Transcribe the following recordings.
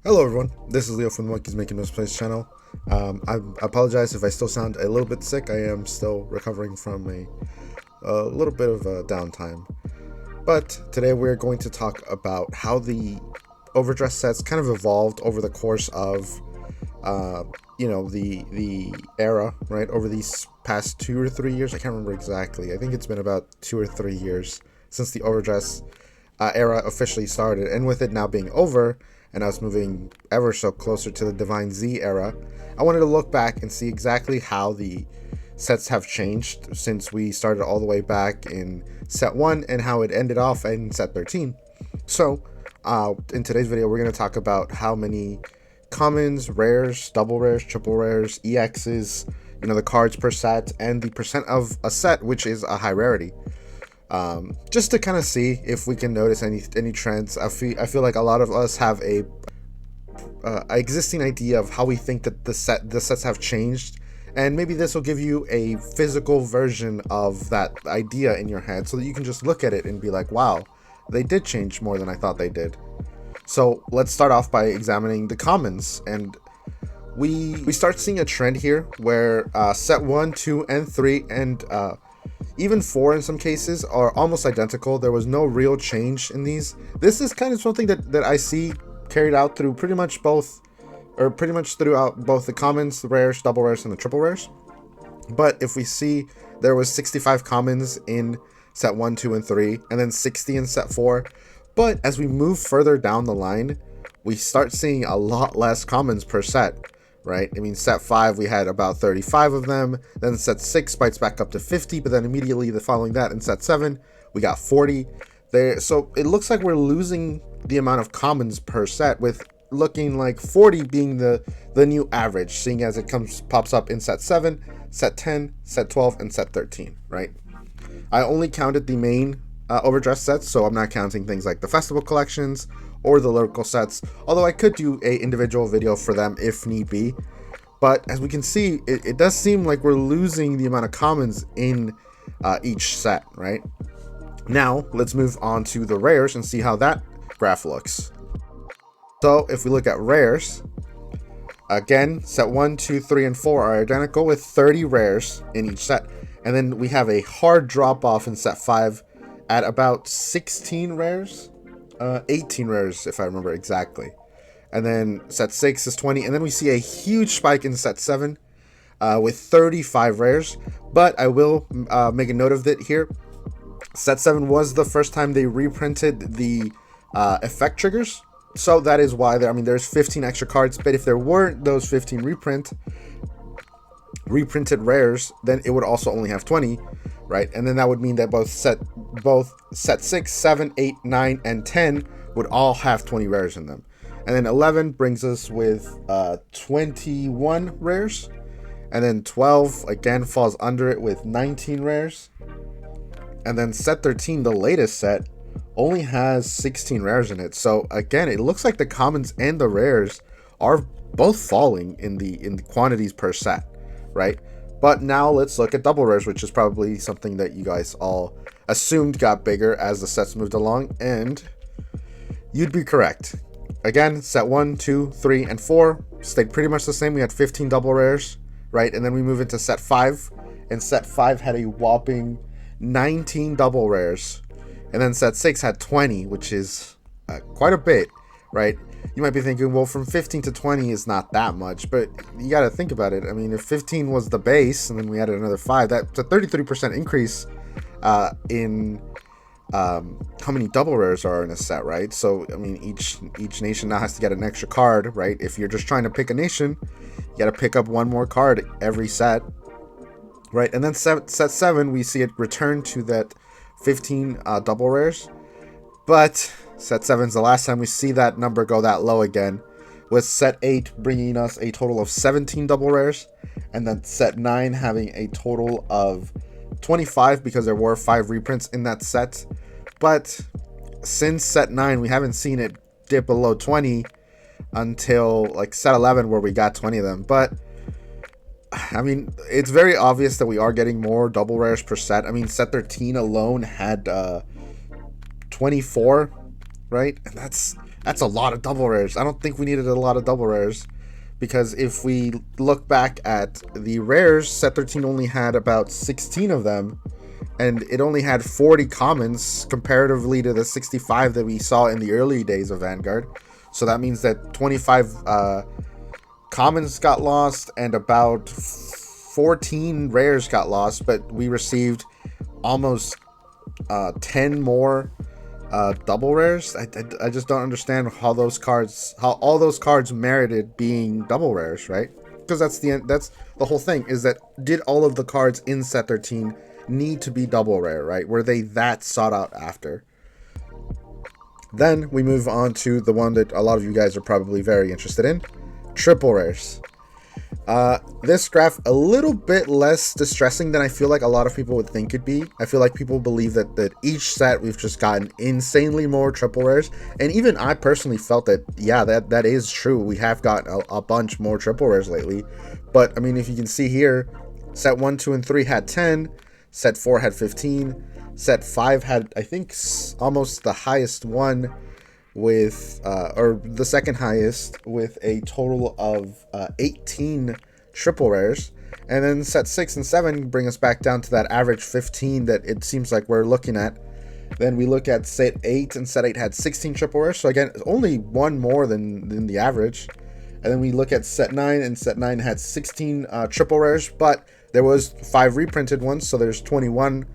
Hello everyone, this is Leo from the Monkeys Making Those Plays channel. I apologize if I still sound a little bit sick. I am still recovering from a little bit of a downtime. But today we're going to talk about how the Overdress sets kind of evolved over the course of, the era, right? Over these past 2 or 3 years. I can't remember exactly. I think it's been about 2 or 3 years since the Overdress era officially started. And with it now being over, and us moving ever so closer to the Divine Z era, I wanted to look back and see exactly how the sets have changed since we started all the way back in set 1 and how it ended off in set 13. So, in today's video, we're going to talk about how many commons, rares, double rares, triple rares, EXs, the cards per set, and the percent of a set, which is a high rarity. Just to kind of see if we can notice any trends. I feel like a lot of us have a existing idea of how we think that the sets have changed, and maybe this will give you a physical version of that idea in your head, so that you can just look at it and be like, wow, they did change more than I thought they did. So let's start off by examining the commons, and we start seeing a trend here where set 1, 2, and 3 and even 4 in some cases are almost identical. There was no real change in these. This is kind of something that I see carried out through pretty much throughout both the commons, the rares, double rares, and the triple rares. But if we see, there was 65 commons in set 1, 2, and 3, and then 60 in set 4. But as we move further down the line, we start seeing a lot less commons per set. Right? I mean, set 5, we had about 35 of them. Then set 6 spikes back up to 50, but then immediately following that in set 7, we got 40 there. So it looks like we're losing the amount of commons per set, with looking like 40 being the new average, seeing as it pops up in set 7, set 10, set 12, and set 13, right? I only counted the main Overdress sets, so I'm not counting things like the festival collections or the lyrical sets, although I could do a individual video for them if need be. But as we can see, it does seem like we're losing the amount of commons in each set, right? Now let's move on to the rares and see how that graph looks. So if we look at rares, again, set 1, 2, 3, and 4 are identical with 30 rares in each set, and then we have a hard drop off in set 5 at about 16 rares. 18 rares if I remember exactly, and then set 6 is 20, and then we see a huge spike in set 7 with 35 rares. But I will make a note of it here. Set 7 was the first time they reprinted the effect triggers, so that is why there's 15 extra cards. But if there weren't those 15 reprinted rares, then it would also only have 20, right? And then that would mean that both set 6, 7, 8, 9, and 10 would all have 20 rares in them. And then 11 brings us with 21 rares, and then 12 again falls under it with 19 rares. And then set 13, the latest set, only has 16 rares in it. So again, it looks like the commons and the rares are both falling in the quantities per set, right? But now let's look at double rares, which is probably something that you guys all assumed got bigger as the sets moved along, and you'd be correct. Again, set 1, 2, 3, and 4 stayed pretty much the same. We had 15 double rares, right? And then we move into set 5, and set 5 had a whopping 19 double rares. And then set 6 had 20, which is quite a bit, right? You might be thinking, well, from 15 to 20 is not that much, but you got to think about it. I mean, if 15 was the base and then we added another 5, that's a 33% increase in how many double rares are in a set, right? So, I mean, each nation now has to get an extra card, right? If you're just trying to pick a nation, you got to pick up one more card every set, right? And then set 7, we see it return to that 15 double rares, but set 7's the last time we see that number go that low again, with set 8 bringing us a total of 17 double rares, and then set 9 having a total of 25 because there were 5 reprints in that set. But since set 9, we haven't seen it dip below 20 until like set 11, where we got 20 of them. But I mean, it's very obvious that we are getting more double rares per set. I mean, set 13 alone had 24 right? And that's a lot of double rares. I don't think we needed a lot of double rares, because if we look back at the rares, set 13 only had about 16 of them, and it only had 40 commons comparatively to the 65 that we saw in the early days of Vanguard. So that means that 25 commons got lost and about 14 rares got lost, but we received almost 10 more double rares. I just don't understand how all those cards merited being double rares, right? Because that's the whole thing, is that did all of the cards in set 13 need to be double rare, right? Were they that sought out after? Then we move on to the one that a lot of you guys are probably very interested in, triple rares. This graph a little bit less distressing than I feel like a lot of people would think it'd be. I feel like people believe that each set we've just gotten insanely more triple rares, and even I personally felt that, yeah, that is true. We have gotten a bunch more triple rares lately. But I mean, if you can see here, set 1, 2, and 3 had 10, set 4 had 15, set 5 had, I think, almost the highest one with or the second highest, with a total of 18 triple rares. And then set 6 and 7 bring us back down to that average 15 that it seems like we're looking at. Then we look at set 8, and set 8 had 16 triple rares, so again, only one more than the average. And then we look at set 9, and set 9 had 16 triple rares, but there was 5 reprinted ones, so there's 21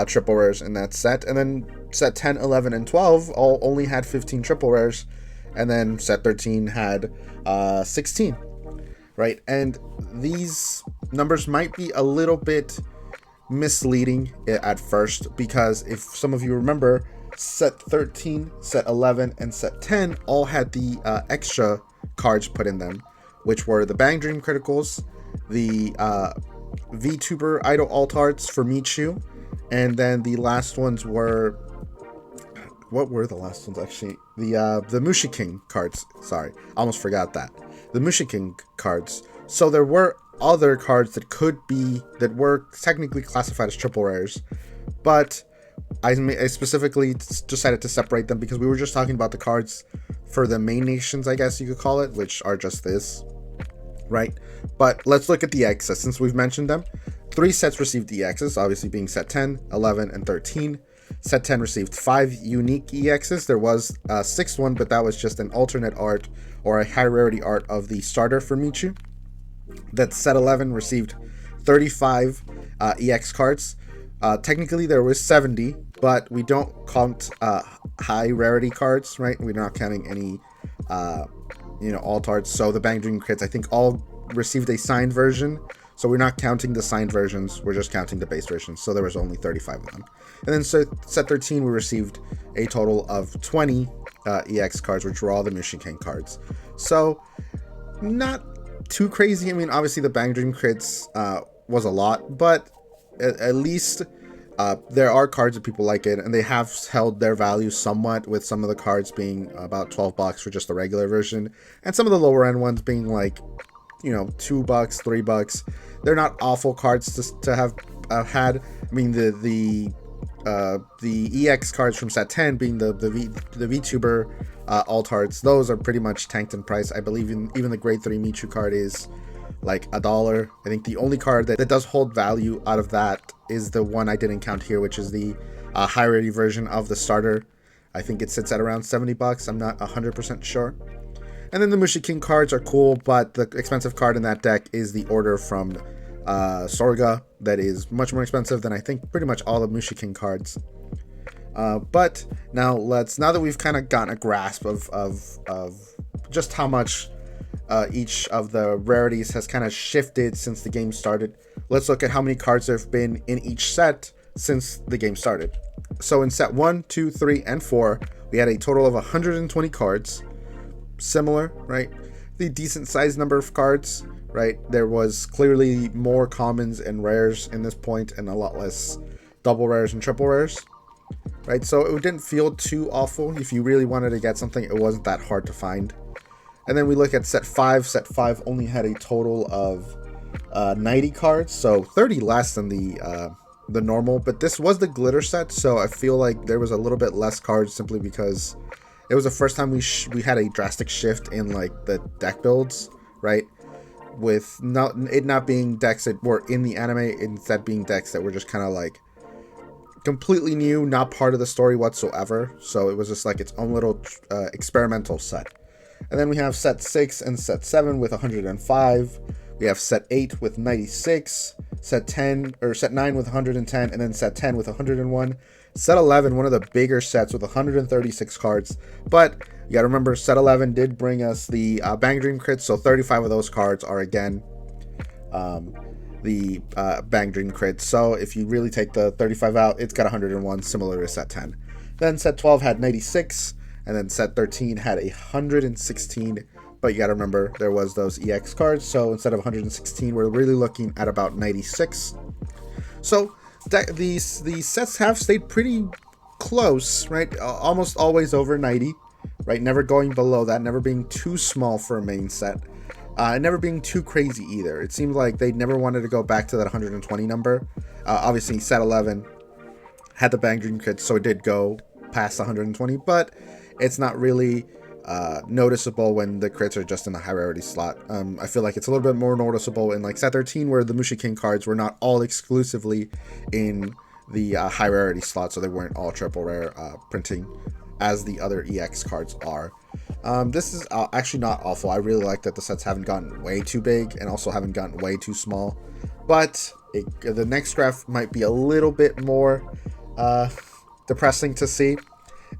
triple rares in that set. And then set 10, 11, and 12 all only had 15 triple rares, and then set 13 had 16, right? And these numbers might be a little bit misleading at first, because if some of you remember, set 13, set 11, and set 10 all had the extra cards put in them, which were the Bang Dream criticals, the VTuber Idol alt arts for Michu, and then the last ones were, what were the last ones actually? The Mushi King cards. Sorry, almost forgot that. The Mushi King cards. So there were other cards that were technically classified as triple rares, but I specifically decided to separate them because we were just talking about the cards for the main nations, I guess you could call it, which are just this, right? But let's look at the excess since we've mentioned them. 3 sets received EXs, obviously being set 10, 11, and 13. Set 10 received 5 unique EXs. There was a 6th one, but that was just an alternate art or a high rarity art of the starter for Michu. That set 11 received 35 EX cards. Technically there was 70, but we don't count high rarity cards, right? We're not counting any alt arts. So the Bang Dream crits, I think, all received a signed version. So we're not counting the signed versions, we're just counting the base versions. So there was only 35 of them. And then set 13, we received a total of 20 EX cards, which were all the Mushi King cards. So not too crazy. I mean, obviously the Bang Dream crits was a lot, but at least there are cards that people like it, and they have held their value somewhat, with some of the cards being about $12 for just the regular version, and some of the lower end ones being like, $2, $3. They're not awful cards to have had. I mean, the EX cards from set 10 being the VTuber alt arts, those are pretty much tanked in price. I believe even the grade 3 Michu card is like $1. I think the only card that does hold value out of that is the one I didn't count here, which is the high rarity version of the starter. I think it sits at around $70. I'm not 100% sure. And then the Mushi King cards are cool, but the expensive card in that deck is the order from Sorga, that is much more expensive than I think pretty much all the Mushi King cards. But now that we've kind of gotten a grasp of just how much each of the rarities has kind of shifted since the game started, let's look at how many cards there have been in each set since the game started. So in set 1, 2, 3, and 4, we had a total of 120 cards. Similar, right? The decent sized number of cards, right? There was clearly more commons and rares in this point, and a lot less double rares and triple rares, right? So it didn't feel too awful. If you really wanted to get something, it wasn't that hard to find. And then we look at set 5. Set 5 only had a total of 90 cards, so 30 less than the normal, but this was the glitter set, so I feel like there was a little bit less cards simply because It was the first time we had a drastic shift in like the deck builds, right? With it not being decks that were in the anime, instead being decks that were just kind of like completely new, not part of the story whatsoever. So it was just like its own little experimental set. And then we have set 6 and set 7 with 105. We have set 8 with 96, set 10 or set 9 with 110, and then set 10 with 101. Set 11, one of the bigger sets with 136 cards. But you got to remember, set 11 did bring us the Bang Dream crits, so 35 of those cards are again the Bang Dream crits. So if you really take the 35 out, it's got 101, similar to set 10. Then set 12 had 96, and then set 13 had 116. But you got to remember, there was those EX cards, so instead of 116, we're really looking at about 96. So these sets have stayed pretty close, right? Almost always over 90, right? Never going below that, never being too small for a main set, and never being too crazy either. It seemed like they never wanted to go back to that 120 number. Obviously, set 11 had the Bang Dream kits, so it did go past 120, but it's not really noticeable when the crits are just in the high rarity slot. I feel like it's a little bit more noticeable in like set 13, where the Mushikin cards were not all exclusively in the high rarity slot, so they weren't all triple rare printing as the other EX cards are. This is actually not awful. I really like that the sets haven't gotten way too big and also haven't gotten way too small, but the next graph might be a little bit more depressing to see,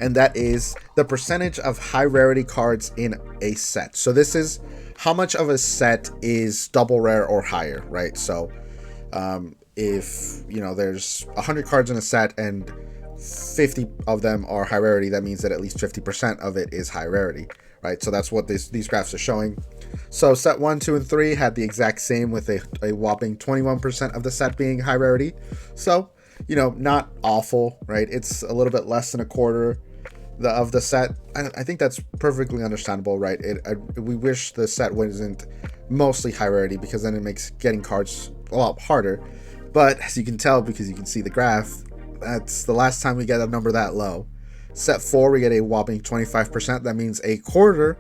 and that is the percentage of high rarity cards in a set. So this is how much of a set is double rare or higher, right? So if there's 100 cards in a set and 50 of them are high rarity, that means that at least 50% of it is high rarity, right? So that's what these graphs are showing. So set 1, 2, and 3 had the exact same, with a whopping 21% of the set being high rarity. So not awful, right? It's a little bit less than a quarter of the set. I think that's perfectly understandable, right? We wish the set wasn't mostly high rarity, because then it makes getting cards a lot harder. But as you can tell, because you can see the graph, that's the last time we get a number that low. Set 4, we get a whopping 25%. That means a quarter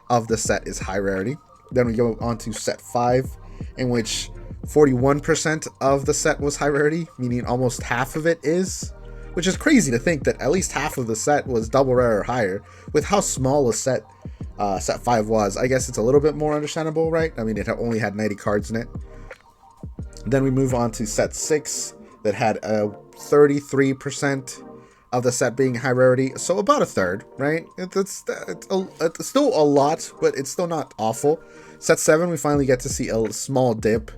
of the set is high rarity. Then we go on to set 5, in which 41% of the set was high rarity, meaning almost half of it is, which is crazy to think that at least half of the set was double rare or higher. With how small a set 5 was, I guess it's a little bit more understandable, right? I mean, it only had 90 cards in it. Then we move on to set 6, that had a 33% of the set being high rarity, so about a third, right? It's still a lot, but it's still not awful. Set 7, we finally get to see a small dip,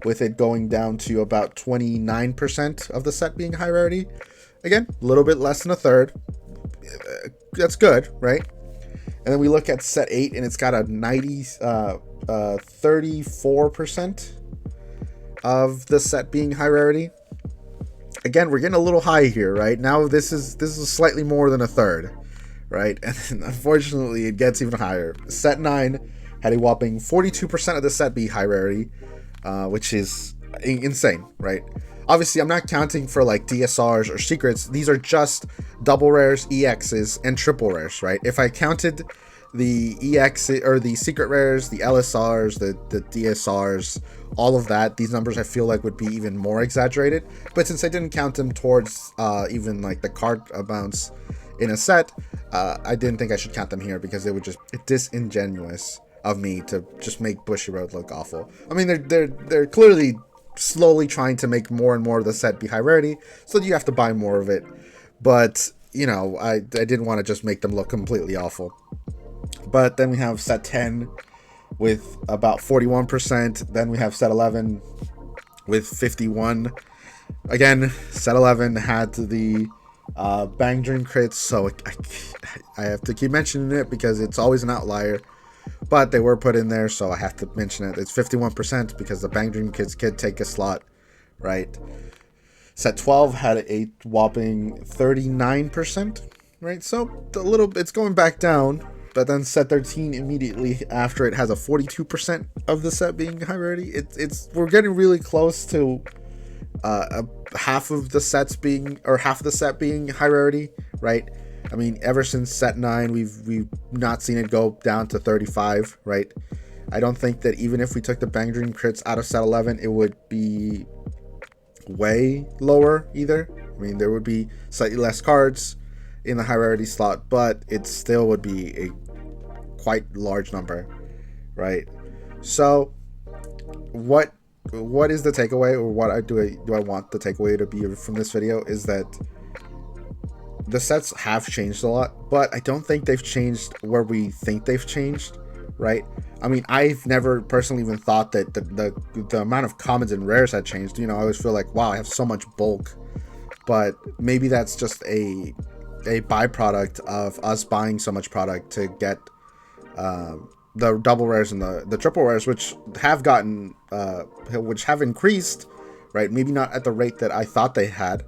with it going down to about 29% of the set being high rarity. Again, a little bit less than a third. That's good, right? And then we look at set 8, and it's got a 34% of the set being high rarity. Again, we're getting a little high here, right? Now this is slightly more than a third, right? And then unfortunately, it gets even higher. Set 9 had a whopping 42% of the set be high rarity, which is insane, right? Obviously, I'm not counting for like DSRs or secrets. These are just double rares, EXs, and triple rares, right? If I counted the EX or the secret rares, the LSRs, the DSRs, all of that, these numbers I feel like would be even more exaggerated. But since I didn't count them towards even like the card amounts in a set, I didn't think I should count them here, because it would just disingenuous of me to just make Bushiroad look awful. I mean, they're clearly slowly trying to make more and more of the set be high rarity, so you have to buy more of it. But I didn't want to just make them look completely awful. But then we have set 10 with about 41%. Then we have set 11 with 51. Again, set 11 had the Bang Dream crits, so I have to keep mentioning it because it's always an outlier. But they were put in there, so I have to mention it. It's 51% because the Bang Dream kits could take a slot, right? Set 12 had a whopping 39%, right? So it's going back down. But then set 13 immediately after it has a 42% of the set being high rarity. We're getting really close to half of the set being high rarity, right? I mean, ever since set 9, we've not seen it go down to 35, right? I don't think that even if we took the Bang Dream crits out of set 11, it would be way lower either. I mean, there would be slightly less cards in the high rarity slot, but it still would be a quite large number, right? So what is the takeaway, or what do I want the takeaway to be from this video, is that the sets have changed a lot, but I don't think they've changed where we think they've changed, right? I mean, I've never personally even thought that the amount of commons and rares had changed. You know, I always feel like, wow, I have so much bulk, but maybe that's just a byproduct of us buying so much product to get the double rares and the triple rares, which have gotten which have increased, right? Maybe not at the rate that I thought they had,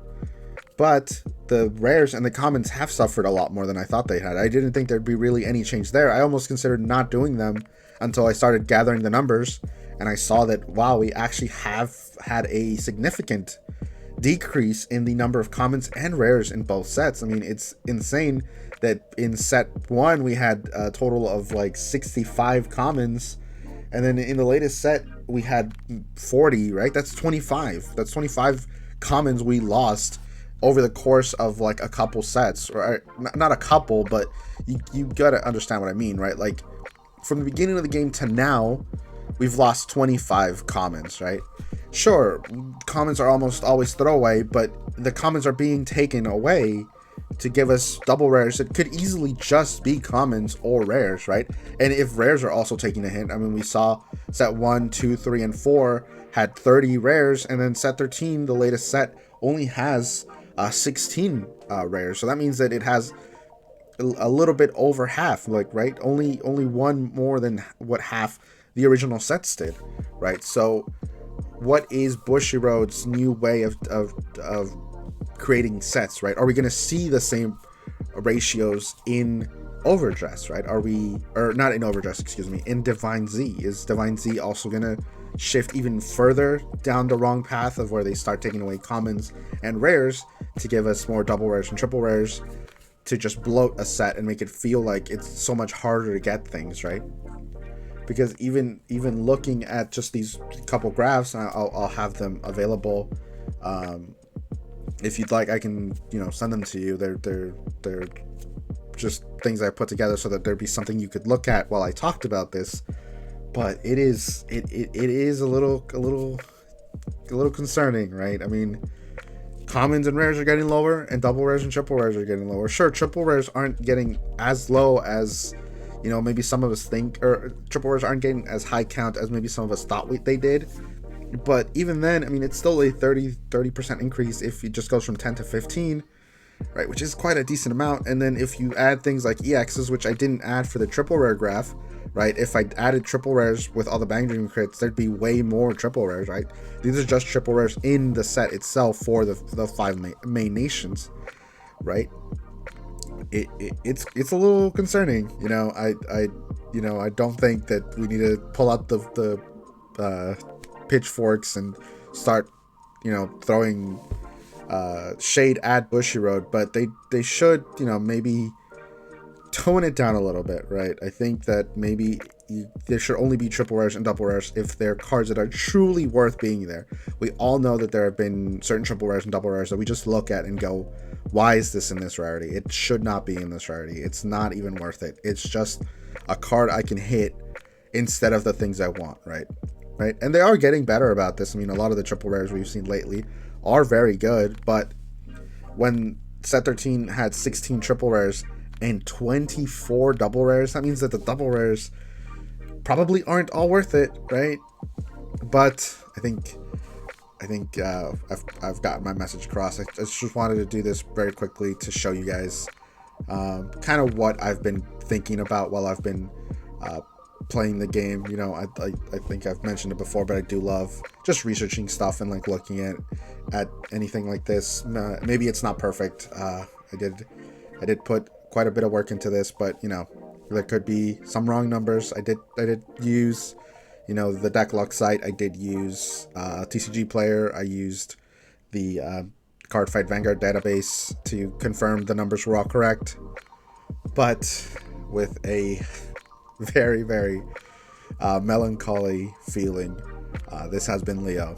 but the rares and the commons have suffered a lot more than I thought they had. I didn't think there'd be really any change there. I almost considered not doing them until I started gathering the numbers, and I saw that, wow, we actually have had a significant decrease in the number of commons and rares in both sets. I mean, it's insane that in set 1 we had a total of like 65 commons, and then in the latest set we had 40, right? That's 25 commons we lost over the course of like a couple sets, or not a couple, but you gotta understand what I mean, right? Like, from the beginning of the game to now, we've lost 25 commons, right? Sure, commons are almost always throwaway, but the commons are being taken away to give us double rares. It could easily just be commons or rares, right? And if rares are also taking a hit, I mean, we saw set 1, 2, 3, and 4 had 30 rares, and then set 13, the latest set, only has 16 rares. So that means that it has a little bit over half, like, right? Only one more than what half the original sets did, right? So what is Bushiroad's new way of creating sets, right? Are we going to see the same ratios in Overdress, right? Are we, or not in Overdress, excuse me, in Divine Z? Is Divine Z also going to shift even further down the wrong path of where they start taking away commons and rares to give us more double rares and triple rares, to just bloat a set and make it feel like it's so much harder to get things, right? Because even looking at just these couple graphs, and I'll have them available. If you'd like, I can, you know, send them to you. They're just things I put together so that there'd be something you could look at while I talked about this. But it is a little concerning, right? I mean, commons and rares are getting lower, and double rares and triple rares are getting lower. Sure, triple rares aren't getting as low as, you know, maybe some of us think, or triple rares aren't getting as high count as maybe some of us thought they did. But even then, I mean, it's still a 30% increase if it just goes from 10 to 15, right? Which is quite a decent amount. And then if you add things like EXs, which I didn't add for the triple rare graph, right? If I added triple rares with all the Bang Dream crits, there'd be way more triple rares, right? These are just triple rares in the set itself for the 5 main nations, right? It's a little concerning, you know. I don't think that we need to pull out the pitchforks and start, you know, throwing shade at Bushiroad, but they should, you know, maybe tone it down a little bit, right? I think that maybe there should only be triple rares and double rares if they're cards that are truly worth being there. We all know that there have been certain triple rares and double rares that we just look at and go, why is this in this rarity? It should not be in this rarity. It's not even worth it. It's just a card I can hit instead of the things I want, right? And they are getting better about this. I mean, a lot of the triple rares we've seen lately are very good, but when set 13 had 16 triple rares and 24 double rares, that means that the double rares probably aren't all worth it, right? But I think I've gotten my message across. I just wanted to do this very quickly to show you guys kind of what I've been thinking about while I've been playing the game. You know, I think I've mentioned it before, but I do love just researching stuff and like looking at anything like this. Maybe it's not perfect. I did put quite a bit of work into this, but you know, there could be some wrong numbers. I did use, you know, the deck luck site. I did use TCG Player. I used the Cardfight Vanguard database to confirm the numbers were all correct. but with a very, very melancholy feeling. This has been Leo,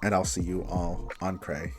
and I'll see you all on Cray.